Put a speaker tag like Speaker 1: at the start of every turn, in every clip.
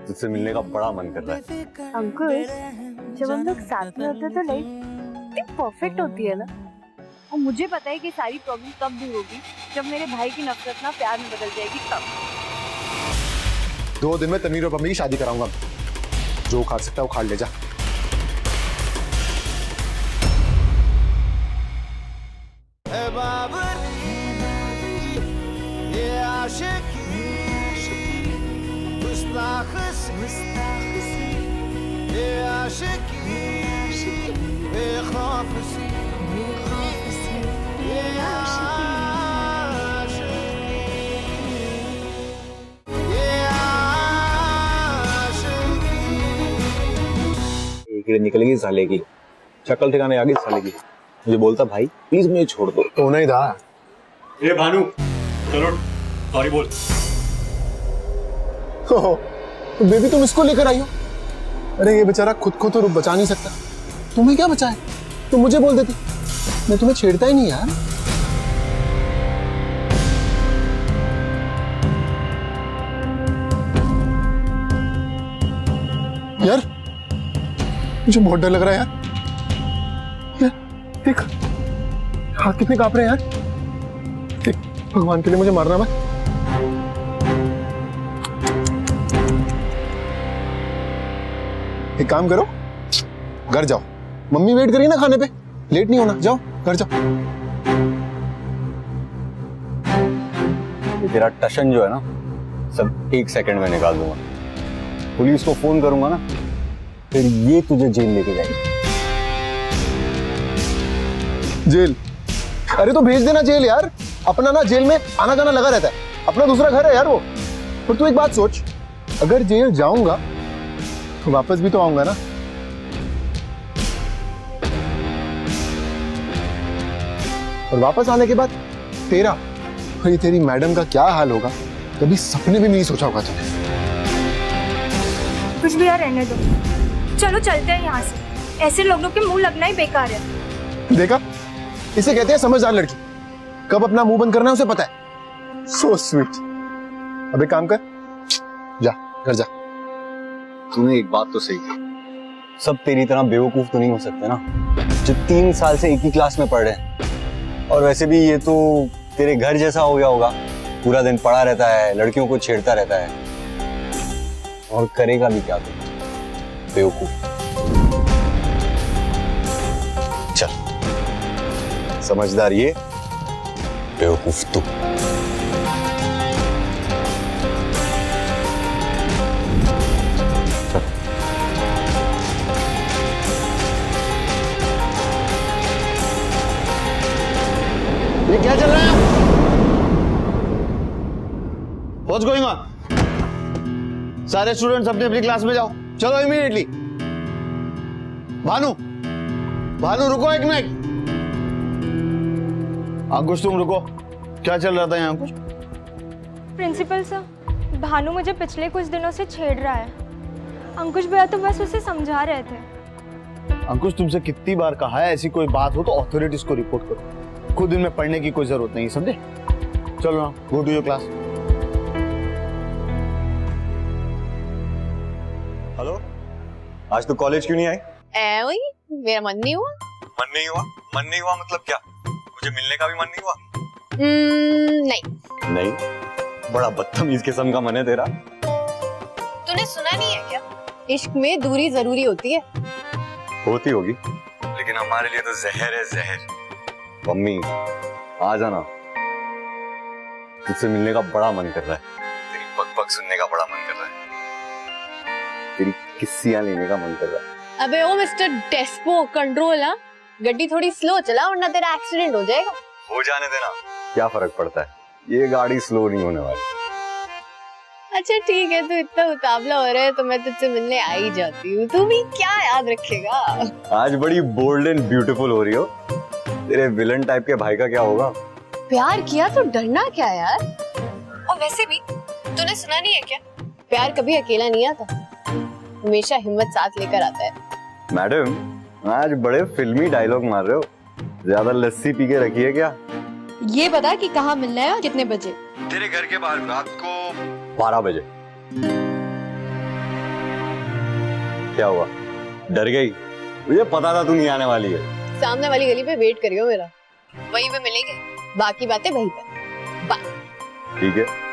Speaker 1: तुझसे मिलने का बड़ा मन कर रहा है।
Speaker 2: अंकुश, जब हम लोग साथ में होते तो लाइफ कितनी परफेक्ट होती है ना। और मुझे पता है कि सारी प्रॉब्लम कब दूर होगी, जब मेरे भाई की नफरत ना प्यार में बदल जाएगी तब।
Speaker 3: 2 दिन में तन्वीर और पम्मी की शादी कराऊंगा। जो उखाड़ सकता है उखाड़ ले जा।
Speaker 1: निकल गई साले की शक्ल ठिकाने आ गई साले की। मुझे बोलता भाई प्लीज मुझे छोड़ दो।
Speaker 3: तो नहीं था।
Speaker 1: ए भानु चलो सॉरी बोल।
Speaker 3: तो बेबी तुम इसको लेकर आई हो। अरे ये बेचारा खुद को तो बचा नहीं सकता, तुम्हें क्या बचाए? तुम मुझे बोल देती, मैं तुम्हें छेड़ता ही नहीं यार। यार मुझे बहुत डर लग रहा है यार। देख हाथ कितने कांप रहे हैं यार। देख भगवान के लिए मुझे मारना मत। एक काम करो, घर जाओ, मम्मी वेट करिए ना खाने पे, लेट नहीं होना, जाओ घर जाओ।
Speaker 1: ये तेरा टशन जो है ना सब 1 सेकंड में निकाल दूंगा। पुलिस को फोन करूंगा ना फिर ये तुझे जेल लेके जाएगी।
Speaker 3: जेल? अरे तो भेज देना जेल यार। अपना ना जेल में आना जाना लगा रहता है, अपना दूसरा घर है यार वो। और तू एक बात सोच, अगर जेल जाऊंगा तो वापस भी तो आऊंगा ना। और वापस आने के बाद तेरा और ये तेरी मैडम का क्या हाल होगा कभी सपने में नहीं सोचा होगा तुमने।
Speaker 4: कुछ भी यार रहने दो, चलो चलते हैं यहाँ से। ऐसे लोगों के मुंह लगना ही बेकार है।
Speaker 3: देखा, इसे कहते हैं समझदार लड़की। कब अपना मुंह बंद करना है उसे पता है। So sweet. अब एक काम कर, जा घर जा।
Speaker 1: तूने एक बात तो सही की, सब तेरी तरह बेवकूफ तो नहीं हो सकते ना जो 3 साल से एक ही क्लास में पढ़ रहे हैं। और वैसे भी ये तो तेरे घर जैसा हो गया होगा, पूरा दिन पड़ा रहता है, लड़कियों को छेड़ता रहता है। और करेगा भी क्या तू, बेवकूफ। चल समझदार ये, बेवकूफ तू।
Speaker 5: ये क्या चल रहा है? What's going on? सारे स्टूडेंट्स अपनी अपनी क्लास में जाओ, चलो इमीडिएटली। भानु, भानु रुको एक मिनट। अंकुश तुम रुको, क्या चल रहा था यहाँ अंकुश?
Speaker 4: प्रिंसिपल सर, भानु मुझे पिछले कुछ दिनों से छेड़ रहा है। अंकुश भैया तो बस उसे समझा रहे थे।
Speaker 5: अंकुश तुमसे कितनी बार कहा है ऐसी कोई बात हो तो अथॉरिटीज को रिपोर्ट करो, खुद इनमें पढ़ने की कोई जरूरत नहीं, समझे? चलो ना, go to your class.
Speaker 1: Hello, आज तो कॉलेज क्यों नहीं आई?
Speaker 6: ओए, मेरा मन नहीं हुआ।
Speaker 1: मन नहीं हुआ? मन नहीं हुआ मतलब क्या? मुझे मिलने का भी मन नहीं हुआ?
Speaker 6: नहीं।
Speaker 1: नहीं? बड़ा बदतमीज किस्म का मन है तेरा।
Speaker 6: तूने सुना नहीं है क्या? इश्क में दूरी जरूरी होती है।
Speaker 1: होती होगी, लेकिन हमारे लिए तो जहर है जहर। मम्मी आ जाना, तुझसे मिलने का बड़ा मन कर रहा है। तेरी बकबक सुनने का बड़ा मन कर रहा है, तेरी किस्सियां लेने का मन कर रहा है।
Speaker 6: अबे ओ मिस्टर डेस्पो, कंट्रोल ना, गड्डी थोड़ी स्लो चला वरना तेरा एक्सीडेंट हो जाएगा।
Speaker 1: हो जाने देना, क्या फर्क पड़ता है, ये गाड़ी स्लो नहीं होने वाली।
Speaker 6: अच्छा ठीक है, तू इतना उतावला हो रहा है तो मैं तुझसे मिलने आ ही जाती हूँ। तू भी क्या याद रखेगा?
Speaker 1: आज बड़ी बोल्ड एंड ब्यूटीफुल हो रही हो। तेरे विलन टाइप के भाई का क्या होगा?
Speaker 6: प्यार किया तो डरना क्या यार? और वैसे भी तूने सुना नहीं है क्या, प्यार कभी अकेला नहीं आता, हमेशा हिम्मत साथ लेकर आता है।
Speaker 1: मैडम आज बड़े फिल्मी डायलॉग मार रहे हो, ज्यादा लस्सी पी के रखी है क्या?
Speaker 7: ये बता कि कहाँ मिलना है और कितने बजे?
Speaker 1: तेरे घर के बाहर रात को 12 बजे। क्या हुआ, डर गई? मुझे पता था तू नहीं आने वाली है।
Speaker 6: सामने वाली गली पे वेट करियो मेरा, वहीं पे मिलेंगे, बाकी बातें वहीं पे। बाय।
Speaker 1: ठीक है।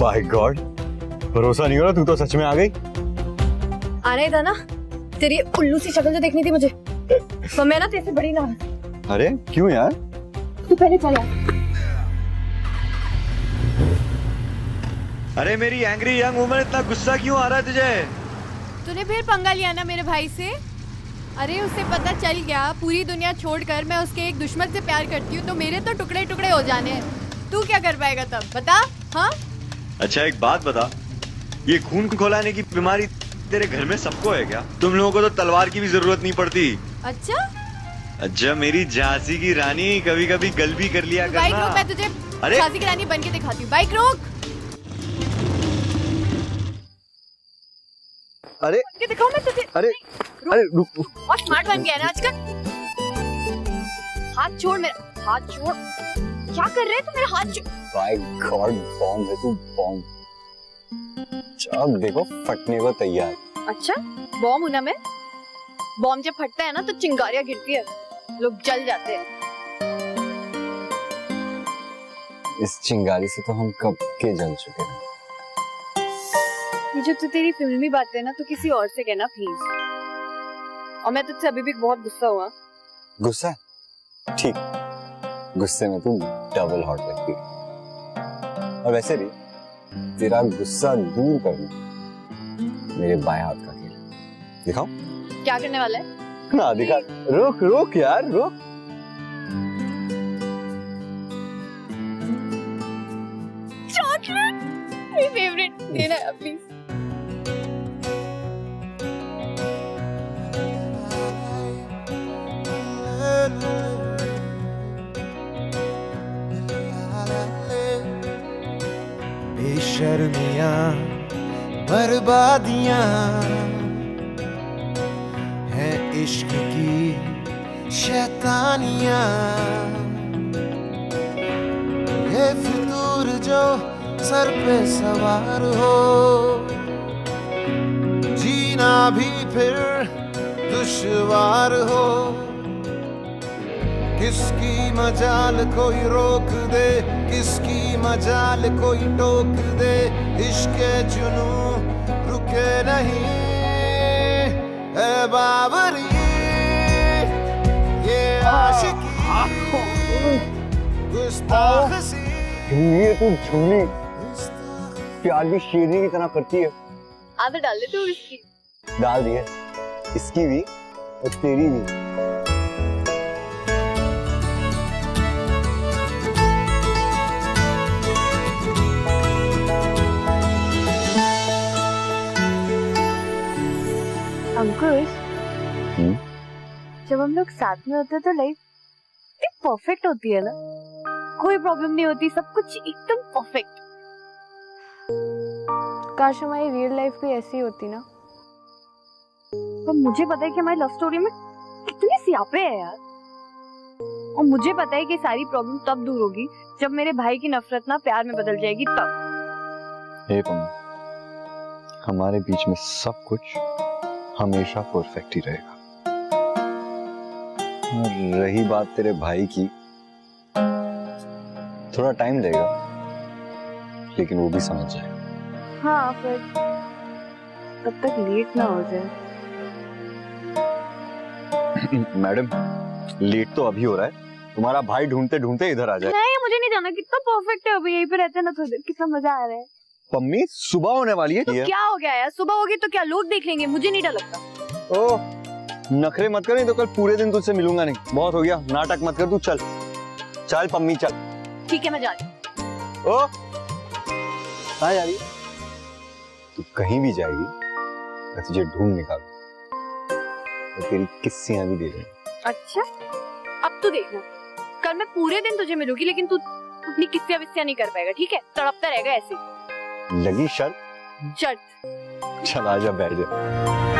Speaker 1: माय गॉड, भरोसा नहीं हो रहा, तू तो सच में आ गई।
Speaker 6: आना ही था ना, तेरी उल्लू सी शक्ल जो देखनी थी मुझे, तो मैं ना तेरे से बड़ी ना।
Speaker 1: अरे क्यों यार?
Speaker 6: तू पहले चला।
Speaker 1: अरे मेरी एंग्री यंग वुमन, इतना गुस्सा क्यों आ रहा है तुझे?
Speaker 7: तूने फिर पंगा लिया ना मेरे भाई से। अरे उसे पता चल गया पूरी दुनिया छोड़कर मैं उसके एक दुश्मन से प्यार करती हूँ, तो मेरे तो टुकड़े टुकड़े हो जाने हैं। तू क्या कर पाएगा तब, बता। हाँ
Speaker 1: अच्छा एक बात बता, ये खून खौलाने की बीमारी तेरे घर में सबको है क्या? तुम लोगों को तो तलवार की भी जरूरत नहीं पड़ती।
Speaker 7: अच्छा
Speaker 1: अच्छा मेरी झांसी की रानी, कभी कभी गल भी कर लिया करना।
Speaker 7: बाइक रोक, मैं तुझे
Speaker 1: अरे
Speaker 7: झांसी की रानी बन के दिखाती हूँ। बाइक रोक।
Speaker 1: अरे
Speaker 7: के दिखाऊं मैं तुझे।
Speaker 1: अरे अरे रुक।
Speaker 7: बहुत स्मार्ट बन गया है ना आजकल। हाथ छोड़ मेरा, हाथ छोड़। क्या कर रहे है तू, मेरा हाथ छोड़।
Speaker 1: बाय गॉड, बॉम्ब है तू, बॉम्ब। अब देखो फटने को तैयार।
Speaker 6: अच्छा बॉम्ब हूं ना मैं? बॉम्ब जब फटता है ना तो चिंगारियां गिरती है, लोग जल जाते हैं।
Speaker 1: इस चिंगारी से तो हम कब के जल चुके हैं।
Speaker 6: ये जो तू तेरी फिल्मी बातें है ना, तो किसी और से कहना प्लीज। और मैं तुझसे अभी भी बहुत गुस्सा हुआ।
Speaker 1: गुस्सा? ठीक, गुस्से में तू डबल हॉट लगती है। और वैसे भी तेरा गुस्सा दूर करना मेरे बाएं हाथ का खेल है। दिखाओ
Speaker 6: क्या करने वाला है?
Speaker 1: ना दिखा। रुक रुक यार रुक।
Speaker 6: चॉकलेट मेरी फेवरेट, देना यार प्लीज।
Speaker 8: बेशर्मियां बर्बादियां हैं इश्क की शैतानियां, ये फितूर जो सर पे सवार हो, जीना भी फिर दुश्वार हो। किसकी मजाल कोई रोक दे, किसकी मजाल कोई टोक दे, इश्क जुनू रुके नहीं है बाबरी, ये आशिकी गुस्ताख सी।
Speaker 1: ये तू झूठी प्यार भी शेरनी की तरह करती है।
Speaker 6: आदत डाल दे तू इसकी।
Speaker 1: डाल दी है, इसकी भी और तेरी भी।
Speaker 2: अंकुश, जब हम लोग साथ में होते हैं तो लाइफ परफेक्ट होती है ना, कोई प्रॉब्लम नहीं होती, सब कुछ एकदम परफेक्ट।
Speaker 4: काश हमारी रियल लाइफ भी ऐसी होती ना।
Speaker 2: पर मुझे पता है कि हमारी लव स्टोरी में कितने सियापे हैं यार, और मुझे पता है कि सारी प्रॉब्लम तब दूर होगी जब मेरे भाई की नफरत ना प्यार में बदल जाएगी तब।
Speaker 1: हे पम्मी, हमारे बीच में सब कुछ हमेशा परफेक्ट ही रहेगा। और रही बात तेरे भाई की, थोड़ा टाइम लगेगा, लेकिन वो भी समझ जाएगा।
Speaker 2: हाँ, पर तब तक लेट ना हो जाए।
Speaker 1: मैडम, लेट तो अभी हो रहा है, तुम्हारा भाई ढूंढते ढूंढते इधर आ जाए।
Speaker 2: नहीं, मुझे नहीं जाना, कितना परफेक्ट है, अभी यहीं पे रहते हैं ना थोड़ी देर, कितना मजा आ रहा है।
Speaker 1: पम्मी, सुबह होने वाली है।
Speaker 2: तो क्या हो गया यार, सुबह होगी तो क्या लोग देख लेंगे, मुझे नहीं डर लगता।
Speaker 1: ओह, नखरे मत कर, नहीं तो कल पूरे दिन तुझसे मिलूंगा नहीं। बहुत हो गया, नाटक मत कर, तू चल चल पम्मी चल।
Speaker 2: ठीक है, मैं जा रही हूँ।
Speaker 1: ओ, कहाँ जा रही है? तू कहीं भी जाएगी, मैं तुझे ढूंढ निकालूं और तेरी किस्सियां भी दे दूंगा।
Speaker 2: अच्छा, अब तू देखना, कल मैं पूरे दिन तुझे मिलूंगी, लेकिन तू अपनी किस्सियां विस्सियां नहीं कर पाएगा, ठीक है? तड़पता रहेगा ऐसे।
Speaker 1: लगी शर्त?
Speaker 2: शर्त।
Speaker 1: चल आजा, बैठ जा।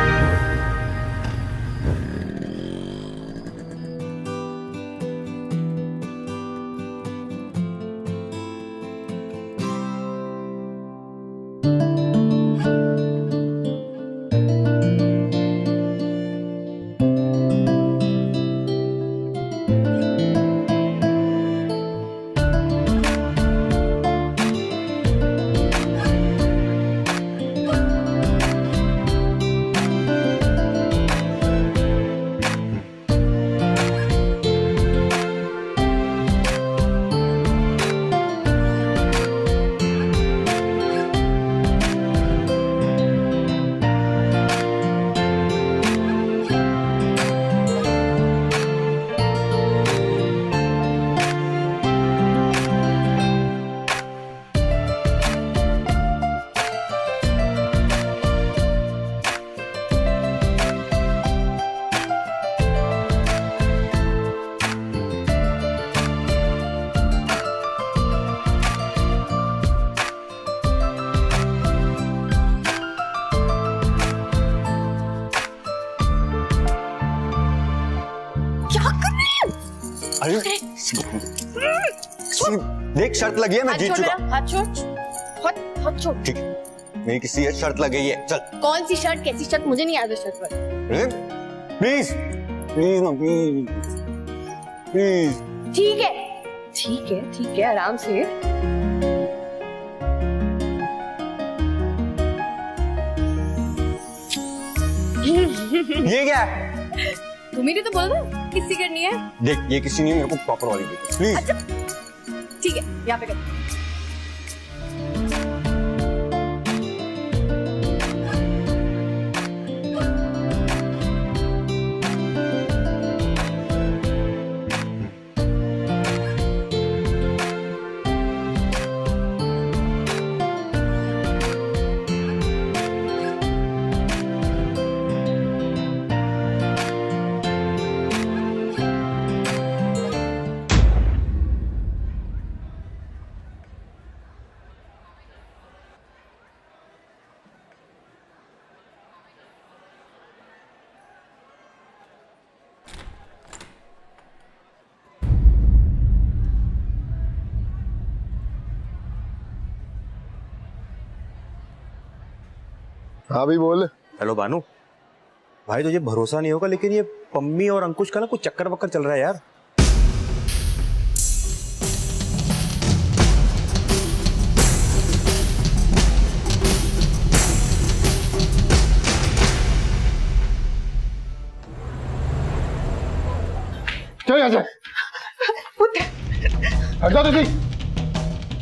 Speaker 1: अरे देख, शर्त लगी है, मैं जीत चुका।
Speaker 6: हाथ छोड़, हाथ छोड़।
Speaker 1: ठीक है, मेरी किसी है शर्त लग गई है, चल।
Speaker 6: कौन सी शर्त, कैसी शर्त, मुझे नहीं याद है शर्त पर।
Speaker 1: प्लीज प्लीज ना, प्लीज प्लीज।
Speaker 6: ठीक है, ठीक है, ठीक है, आराम से।
Speaker 1: ये क्या है?
Speaker 6: तुम्हें तो बोल दो किसी करनी है।
Speaker 1: देख, ये किसी नहीं, मेरे को प्रॉपर वाली दे प्लीज।
Speaker 6: अच्छा, ठीक है, यहाँ पे कर।
Speaker 3: हाँ भी बोल।
Speaker 9: हेलो भानु, भाई तुझे भरोसा नहीं होगा, लेकिन ये पम्मी और अंकुश का ना कुछ चक्कर वक्कर चल रहा है यार।
Speaker 3: चल यहाँ से, हट जा तुझे।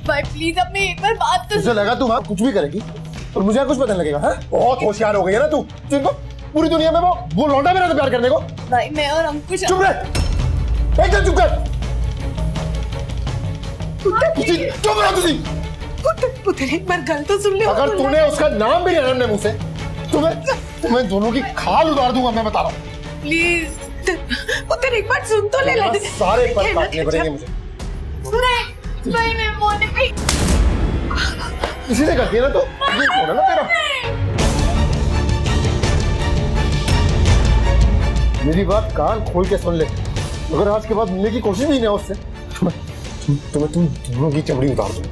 Speaker 6: भाई प्लीज अपनी एक बार बात तो।
Speaker 3: तुझे लगा तू वहाँ कुछ भी करेगी और मुझे कुछ पता लगेगा? हाँ, बहुत होशियार हो गई है ना तू। तुमको पूरी दुनिया में वो लौंडा मेरा तो प्यार करने को।
Speaker 6: भाई मैं और अंकुश।
Speaker 3: चुप रह, एकदम चुप कर। चुप रह तुझी।
Speaker 6: पुत्र एक बार गल तो सुन ले।
Speaker 3: अगर तूने उसका नाम भी नहीं मुंह से, तुम्हें दोनों की खाल उतार दूंगा, मैं बता रहा हूँ।
Speaker 6: प्लीज पुत्र एक बार सुन तो ले।
Speaker 3: सारे पल काटने पड़ेंगे मुझे।
Speaker 6: भाई मैं मोने पे
Speaker 3: इसी से करती है ना तो ये कौन है ना तेरा। मेरी बात कान खोल के सुन ले, अगर आज के बाद मिलने की कोशिश भी नहीं उससे, तुम्हें तुम दोनों की चमड़ी उतार दूंगा,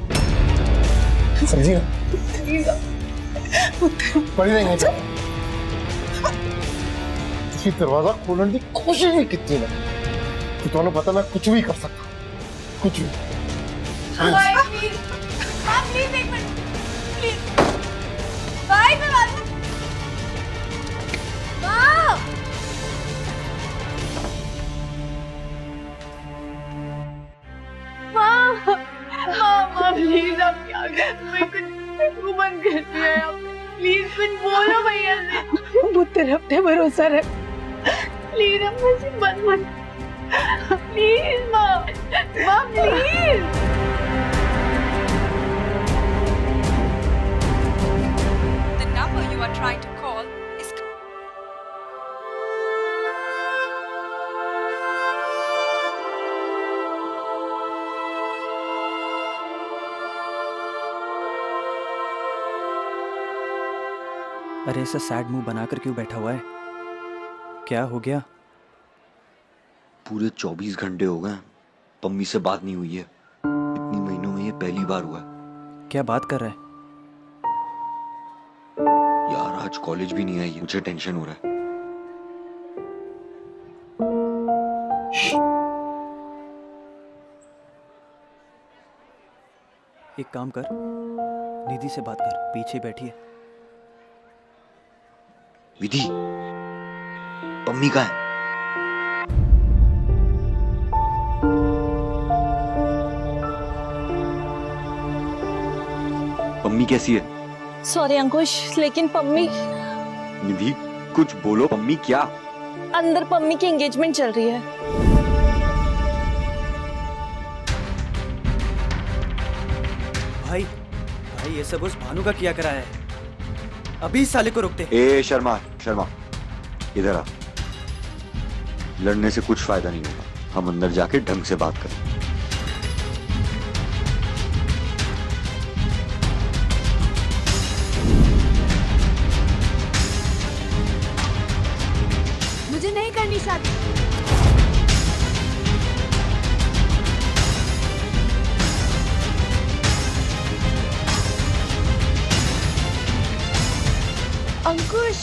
Speaker 3: समझी ना? पड़ी रहेंगे क्या? किसी दरवाजा खोलने की कोशिश भी की ना, तो तुम्हें पता मैं कुछ भी कर सकता हूँ, कुछ भी।
Speaker 7: भाई प्लीज, माँ प्लीज एक मिनट, प्लीज भाई मैं बात माँ। माँ प्लीज आप क्या कर, मैं कुछ बंद कर दिया है, प्लीज कुछ बोलो भैया से। वो तेरे अपने भरोसा रख, प्लीज अब मुझे बंद प्लीज माँ please.
Speaker 10: The number you are trying to call is
Speaker 11: अरे ऐसा सैड मुंह बनाकर क्यों बैठा हुआ है? क्या हो गया?
Speaker 1: पूरे 24 घंटे हो गए पम्मी से बात नहीं हुई है। इतनी महीनों में ये पहली बार हुआ है।
Speaker 11: क्या बात कर रहा है?
Speaker 1: यार आज कॉलेज भी नहीं आई, मुझे टेंशन हो रहा है।
Speaker 11: एक काम कर, निधि से बात कर, पीछे बैठी है।
Speaker 1: विधि, पम्मी कहाँ है? पम्मी कैसी है?
Speaker 12: सॉरी अंकुश, लेकिन पम्मी।
Speaker 1: निधि कुछ बोलो, पम्मी क्या?
Speaker 12: अंदर पम्मी की एंगेजमेंट चल रही है।
Speaker 11: भाई ये सब उस भानु का किया करा है। अभी इस साले को रोकते।
Speaker 1: ए शर्मा इधर आ। लड़ने से कुछ फायदा नहीं होगा, हम अंदर जाके ढंग से बात करें।
Speaker 7: मुझे नहीं करनी शादी।
Speaker 12: अंकुश,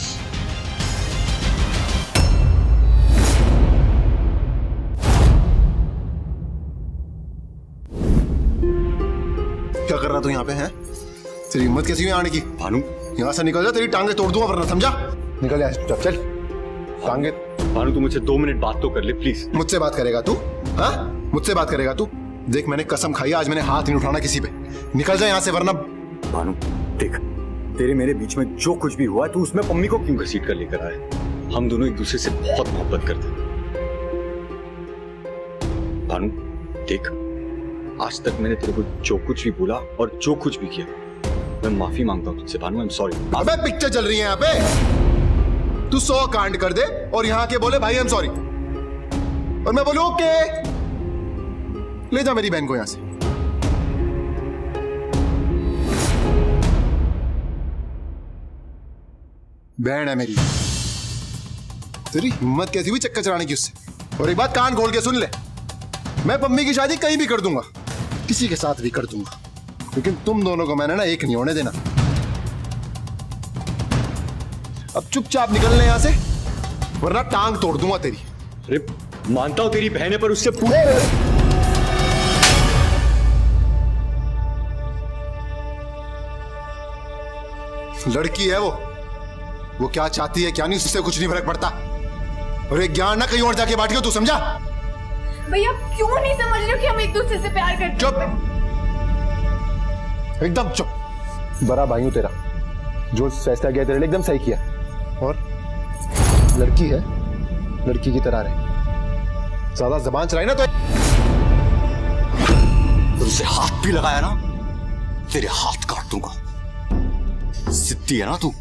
Speaker 3: क्या कर रहा तू यहाँ पे है? तेरी हिम्मत कैसी हुई आने की?
Speaker 1: भानु
Speaker 3: यहाँ से निकल जा, तेरी टांगे तोड़ दूंगा वरना, समझा? निकल जा, चल टांगे।
Speaker 1: भानु तू मुझसे 2 मिनट बात तो कर ले प्लीज।
Speaker 3: मुझसे बात करेगा तू? हाँ, मुझसे बात करेगा तू? देख मैंने कसम खाई, आज मैंने हाथ नहीं उठाना किसी पे। निकल जा यहाँ से वरना।
Speaker 1: भानु देख, तेरे मेरे बीच में जो कुछ भी हुआ तू उसमें पम्मी को क्यों घसीट कर लेकर आया? हम दोनों एक दूसरे से बहुत मोहब्बत करते हैं। भानु देख, आज तक मैंने तेरे को जो कुछ भी बोला और जो कुछ भी किया, मैं माफी मांगता हूँ तुझसे भानु, आई एम सॉरी।
Speaker 3: अबे पिक्चर चल रही है यहाँ पे, तू 100 कांड कर दे और यहाँ के बोले भाई आई एम सॉरी, और मैं बोलूं ओके, ले जा मेरी बहन को यहाँ से। बहन है मेरी, तेरी हिम्मत कैसी हुई चक्कर चलाने की उससे? और एक बात कान खोल के सुन ले, मैं पम्मी की शादी कहीं भी कर दूंगा, किसी के साथ भी कर दूंगा, लेकिन तुम दोनों को मैंने ना एक नहीं होने देना। अब चुपचाप निकलने यहां से वरना टांग तोड़ दूंगा तेरी।
Speaker 1: अरे मानता हूं तेरी बहन है, पर उससे पूछे।
Speaker 3: लड़की है वो क्या चाहती है क्या नहीं उससे कुछ नहीं फर्क पड़ता। और एक ज्ञान ना कहीं और जाके बांटियो, तू समझा?
Speaker 7: भैया क्यों नहीं समझ रहे हो कि हम एक दूसरे से प्यार करते?
Speaker 3: चुप, एकदम चुप। बड़ा भाई हूं तेरा, जो फैसला किया तेरे लिए एकदम सही किया। और लड़की है, लड़की की तरह रहे, ज्यादा जबान चलाई ना तो
Speaker 1: तुमसे हाथ भी लगाया ना, तेरे हाथ काट दूंगा। जिद्दी है ना तू,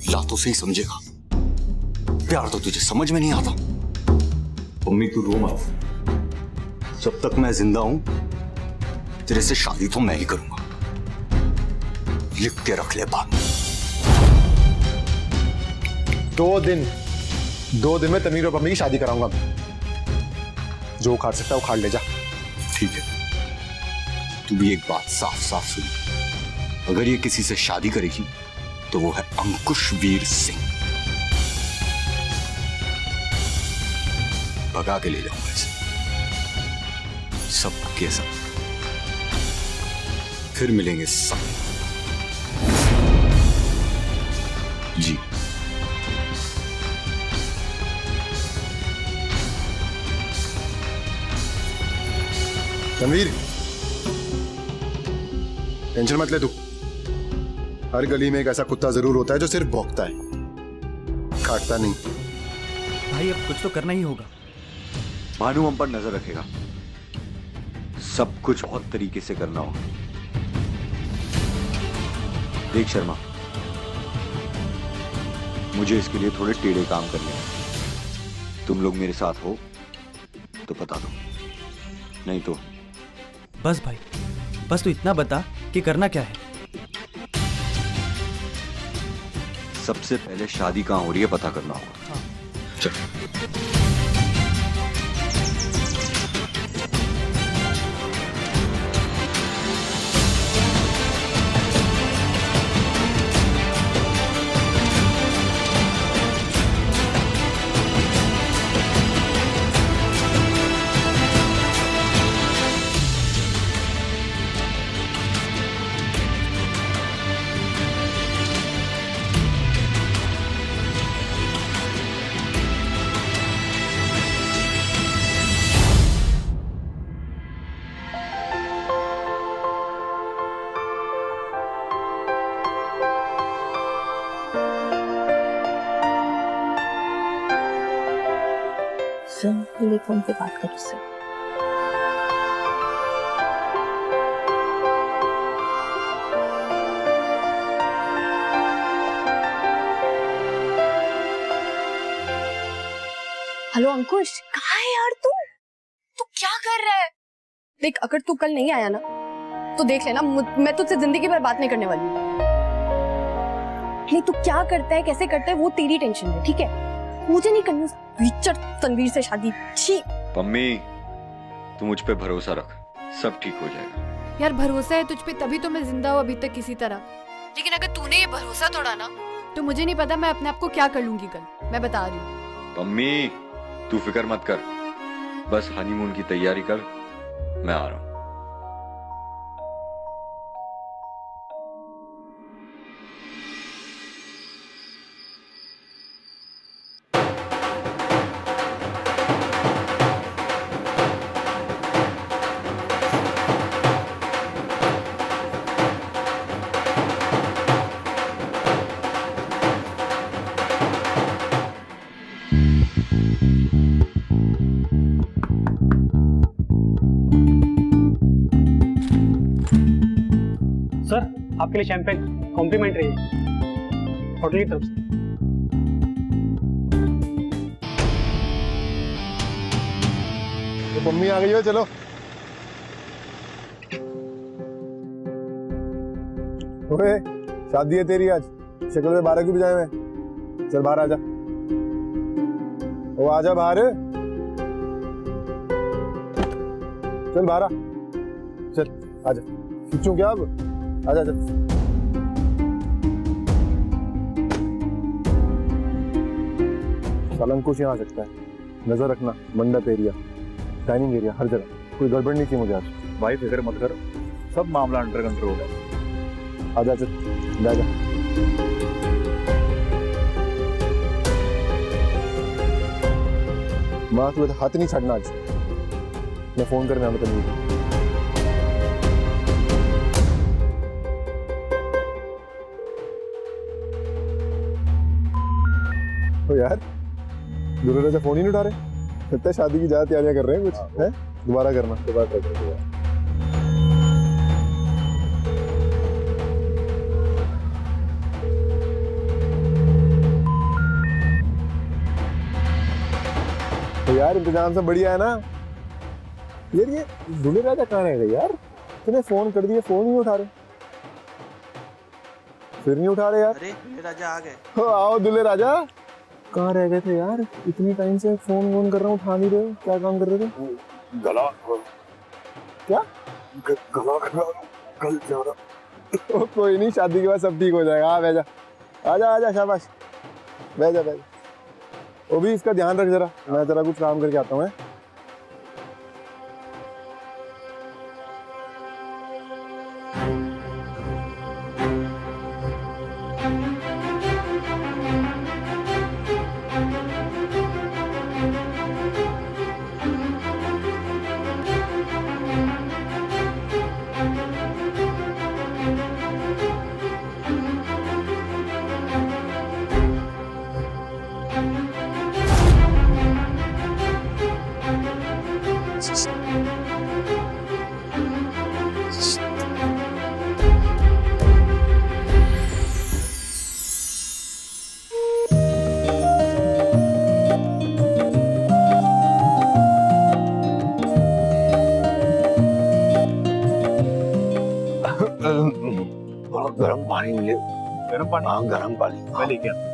Speaker 1: लातों से ही समझेगा, प्यार तो तुझे समझ में नहीं आता। मम्मी तू रो मत, जब तक मैं जिंदा हूं तेरे से शादी तो मैं ही करूंगा, लिख के रख ले बात।
Speaker 3: 2 दिन में तमीर और पम्मी की शादी कराऊंगा मैं। जो उखाड़ सकता है उखाड़ ले जा।
Speaker 1: ठीक है, तू भी एक बात साफ साफ सुन, अगर ये किसी से शादी करेगी तो वो है अंकुश वीर सिंह। भगा के ले जाऊंगा इसे, सब के सब। फिर मिलेंगे सब। जी
Speaker 3: रणवीर, टेंशन मत ले तू। हर गली में एक ऐसा कुत्ता जरूर होता है जो सिर्फ भौंकता है, काटता नहीं।
Speaker 11: भाई अब कुछ तो करना ही होगा।
Speaker 1: भानु हम पर नजर रखेगा, सब कुछ बहुत तरीके से करना होगा। देख शर्मा, मुझे इसके लिए थोड़े टेढ़े काम करने हैं। तुम लोग मेरे साथ हो तो बता दो, नहीं तो
Speaker 11: बस भाई, बस तू इतना बता कि करना क्या है।
Speaker 1: सबसे पहले शादी कहाँ हो रही है पता करना होगा। हाँ। चल।
Speaker 12: ले फोन पे बात कर उससे।
Speaker 6: हेलो अंकुश, कहाँ है यार तू? तू क्या कर रहा है? देख, अगर तू कल नहीं आया ना तो देख लेना, मैं तुझसे जिंदगी भर बात नहीं करने वाली। नहीं, तू क्या करता है, कैसे करता है, वो तेरी टेंशन है, ठीक है? मुझे नहीं करनी विचर तनवीर से शादी। छी।
Speaker 1: मम्मी, तू मुझ पे भरोसा रख, सब ठीक हो जाएगा।
Speaker 7: यार भरोसा है तुझ पे तभी तो मैं जिंदा हूँ अभी तक किसी तरह। लेकिन अगर तूने ये भरोसा तोड़ा ना तो मुझे नहीं पता मैं अपने आप को क्या कर लूंगी कल, मैं बता रही हूँ।
Speaker 1: मम्मी, तू फिक्र मत कर, बस हनीमून की तैयारी कर, मैं आ रहा हूँ।
Speaker 13: सर, आपके लिए शैंपेन कॉम्प्लीमेंट्री है होटल की तरफ से।
Speaker 3: तो मम्मी आ गई हो, चलो। ओए, शादी है तेरी आज, शक्ल में 12 क्यों बजाए में? चल बाहर आजा। ओ आजा बाहर, चल बाहर आ, चल आजा। खींचूं क्या अब? आजा आजा। साला अंकुश यहाँ आ सकता है, नजर रखना। मंडप एरिया, डाइनिंग एरिया, हर जगह कोई गड़बड़ नहीं थी मुझे आज।
Speaker 5: भाई फिक्र मत कर, सब मामला अंडर कंट्रोल है।
Speaker 3: आजा चल, जा जा। माँ तू हाथ नहीं छाड़ना आज, मैं फोन करने आऊंगा तभी। तो यार दूल्हे राजा फोन ही नहीं उठा रहे, लगता है शादी की ज्यादा तैयारियां कर रहे हैं कुछ। है दोबारा करना, दोबारा कर देंगे। तो यार इंतजाम सब बढ़िया है ना यार? ये दूल्हे राजा कहाँ रह गए यार? तूने फोन कर दिया, फोन ही नहीं उठा रहे, फिर नहीं उठा रहे यार।
Speaker 14: अरे दूल्हे राजा आ गए।
Speaker 3: हो आओ दूल्हे राजा, कहाँ रह गए थे यार? इतनी टाइम से फोन कर रहा हूँ, उठा नहीं रहे हो, क्या काम कर रहे थे?
Speaker 5: गला
Speaker 3: क्या
Speaker 5: गला कल जा रहा।
Speaker 3: कोई नहीं, शादी के बाद सब ठीक हो जाएगा। हाँ बैजा, आजा आजा, शाबाश, बैजा बैजा। वो भी इसका ध्यान रख जरा, मैं जरा कुछ काम करके आता हूँ।
Speaker 1: गर्म पानी मिले।
Speaker 9: गर्म पानी?
Speaker 1: हाँ गर्म पानी।
Speaker 9: मैं लेके आता हूँ।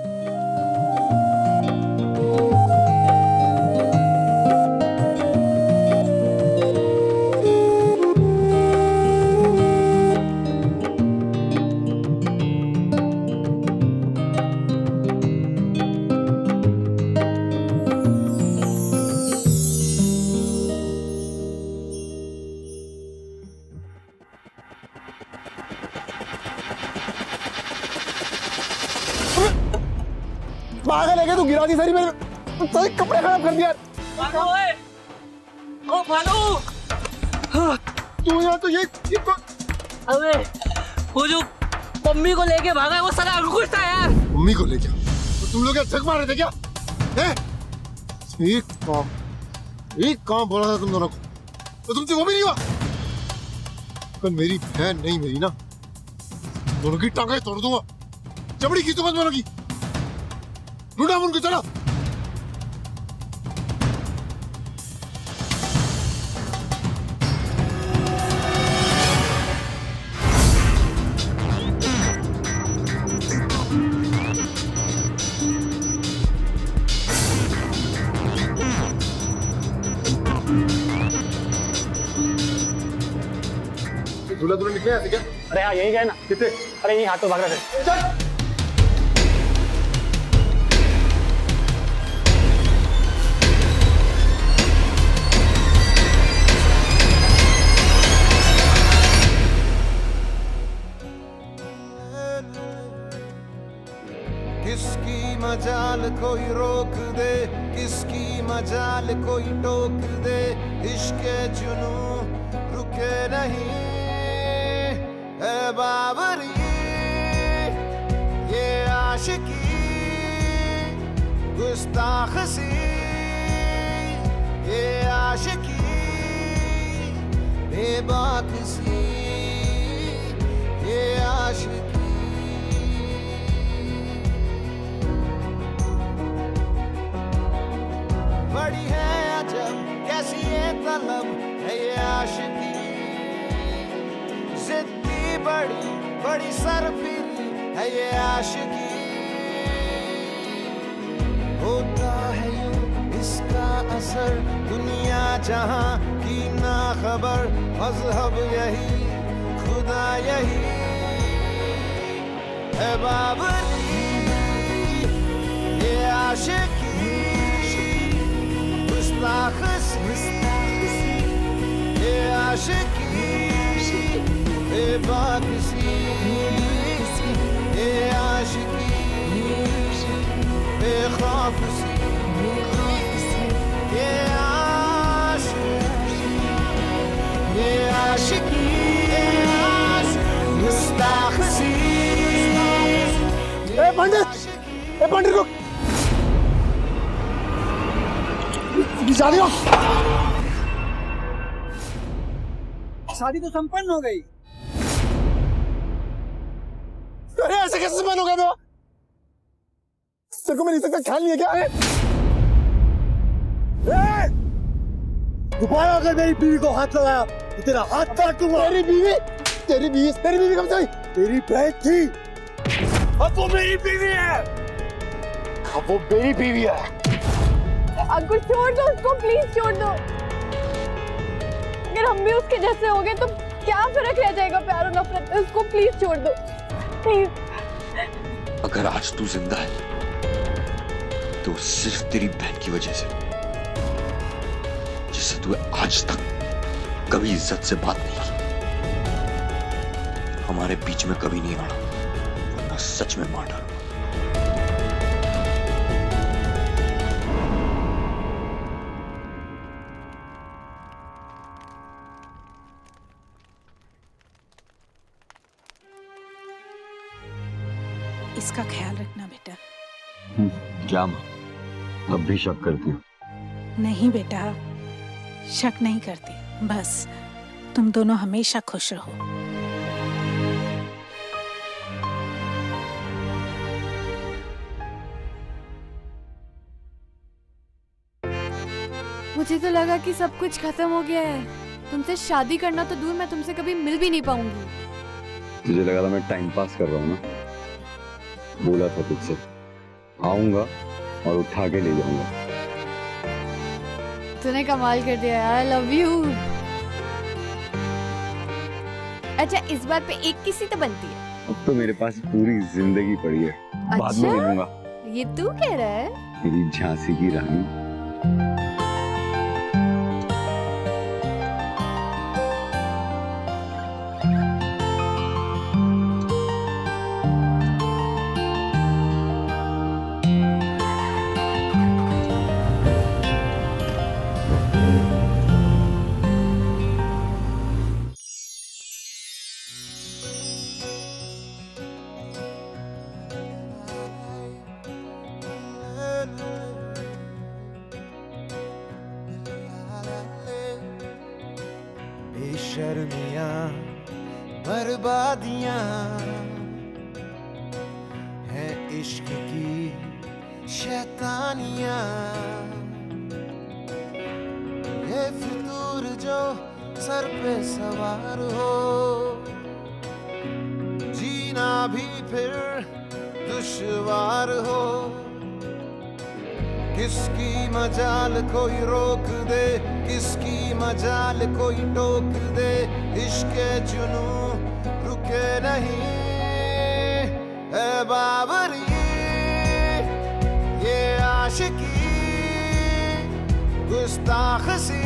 Speaker 3: पागल है क्या तू? गिरा दी सारी मेरे सारे कपड़े खराब कर दिया।
Speaker 14: ओ भानु,
Speaker 3: तू यहाँ तो ये तो...
Speaker 14: अबे वो जो मम्मी को लेके भागा है वो साला अंकुश था यार।
Speaker 3: मम्मी को लेके? तो तुम लोग क्या झक मार रहे थे क्या? एक काम बोला था तुम दोनों को, तो तुमसे वो भी नहीं हुआ। पर मेरी बहन नहीं मेरी ना, दोनों की टांगें तोड़ दूंगा, चमड़ी खींचूंगा दोनों की। ढूंढा उनको, चलो। दूल्हा दुल्हन निकले ऐसे क्या?
Speaker 13: अरे हाँ यही गए ना।
Speaker 3: कितने?
Speaker 13: अरे यही हाथ तो भाग रहे थे।
Speaker 8: किसकी मजाल कोई रोक दे, किसकी मजाल कोई टोक दे, इश्क जुनू रुके नहीं है बाबरी। ये आशिकी गुस्ताख सी, ये आशिकी बेबाक सी, ये आशिकी। बड़ी है अजब कैसी ये तलब है ये आशिकी, जिद्दी बड़ी बड़ी सरफिरी है ये आशिकी। होता है यूं इसका असर दुनिया जहां की ना खबर, मजहब यही खुदा यही है बाबरी। ये आशिकी गुस्ताख सी, ये आशिकी बेबाक सी, ये आशिकी बेखौफ सी, ये आशिकी, ये आशिकी गुस्ताख सी।
Speaker 3: पंडित रुक।
Speaker 14: शादी तो संपन्न हो गई।
Speaker 3: अरे ऐसे कैसे संपन्न हो गया? मैं तेरे को मेरी इज्जत का ख्याल नहीं है क्या?
Speaker 5: दोबारा अगर मेरी बीवी को हाथ लगाया तो तेरा हाथ काटूंगा।
Speaker 3: तेरी बीवी कब से आई?
Speaker 5: तेरी बहन थी, अब वो मेरी बीवी है। अब वो मेरी बीवी है।
Speaker 4: अंकुश छोड़ दो उसको, प्लीज छोड़ दो। अगर हम भी उसके जैसे हो गए तो
Speaker 6: क्या फर्क रह जाएगा प्यार और नफरत में? उसको प्लीज छोड़ दो, प्लीज।
Speaker 15: अगर आज तू जिंदा है तो सिर्फ तेरी बहन की वजह से, जिससे तू आज तक कभी इज्जत से बात नहीं की, हमारे बीच में कभी नहीं आना, वरना सच में मार डालूंगा।
Speaker 16: इसका ख्याल रखना बेटा।
Speaker 1: क्या माँ, अब भी शक करती हूँ?
Speaker 16: नहीं बेटा, शक नहीं करती, बस तुम दोनों हमेशा खुश रहो।
Speaker 7: मुझे तो लगा कि सब कुछ खत्म हो गया है। तुमसे शादी करना तो दूर, मैं तुमसे कभी मिल भी नहीं पाऊंगी।
Speaker 1: तुझे लगा था मैं टाइम पास कर रहा हूँ ना? बोला था तुझसे आऊंगा और उठा के ले जाऊंगा।
Speaker 7: तूने कमाल कर दिया यार, आई लव यू। अच्छा, इस बात पे एक किसी तो बनती है।
Speaker 1: अब तो मेरे पास पूरी जिंदगी पड़ी है, बाद में मिलूंगा।
Speaker 7: ये तू कह रहा है?
Speaker 1: मेरी झांसी की रानी।
Speaker 8: बेशर्मियां बर्बादियां हैं इश्क की शैतानियां, ये फितूर जो सर पे सवार हो, जीना भी फिर दुश्वार हो। किसकी मजाल कोई रोक दे, किसकी मजाल कोई टोक दे, इश्क जुनू रुके नहीं है बाबरी। ये आशिकी गुस्ताख सी